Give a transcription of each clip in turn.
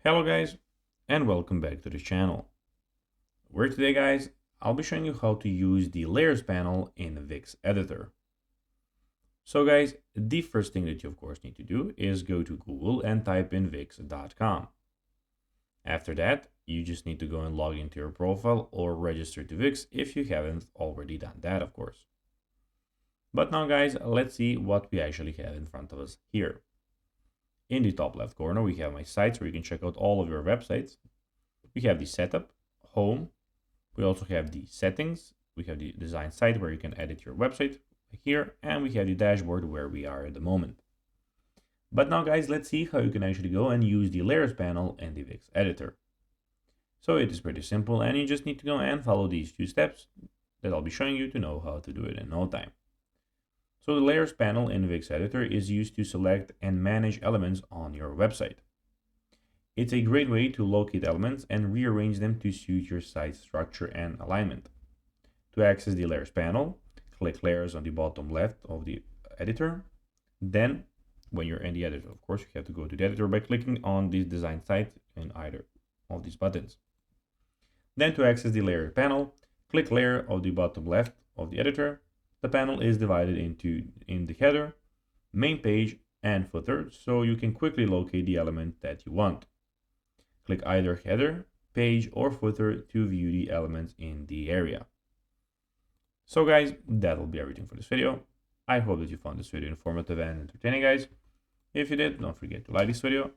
Hello guys, and welcome back to the channel. Where today guys, I'll be showing you how to use the layers panel in the Wix editor. So guys, the first thing that you of course need to do is go to Google and type in wix.com. After that, you just need to go and log into your profile or register to Wix if you haven't already done that of course. But now guys, let's see what we actually have in front of us here. In the top left corner, we have my sites where you can check out all of your websites. We have the setup, home. We also have the settings. We have the design site where you can edit your website here. And we have the dashboard where we are at the moment. But now guys, let's see how you can actually go and use the layers panel in the Wix editor. So it is pretty simple and you just need to go and follow these few steps that I'll be showing you to know how to do it in no time. So the layers panel in the Wix editor is used to select and manage elements on your website. It's a great way to locate elements and rearrange them to suit your site's structure and alignment. To access the layers panel, click layers on the bottom left of the editor. Then, when you're in the editor, of course, you have to go to the editor by clicking on the design site in either of these buttons. Then to access the layer panel, click layer of the bottom left of the editor. The panel is divided in the header, main page, and footer, so you can quickly locate the element that you want. Click either header, page, or footer to view the elements in the area. So guys, that'll be everything for this video. I hope that you found this video informative and entertaining guys. If you did, don't forget to like this video,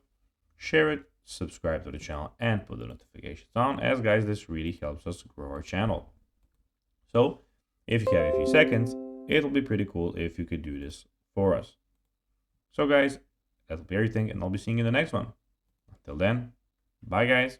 share it, subscribe to the channel, and put the notifications on, as guys, this really helps us grow our channel. So, if you have a few seconds, it'll be pretty cool if you could do this for us. So guys, that'll be everything and I'll be seeing you in the next one. Until then, bye guys.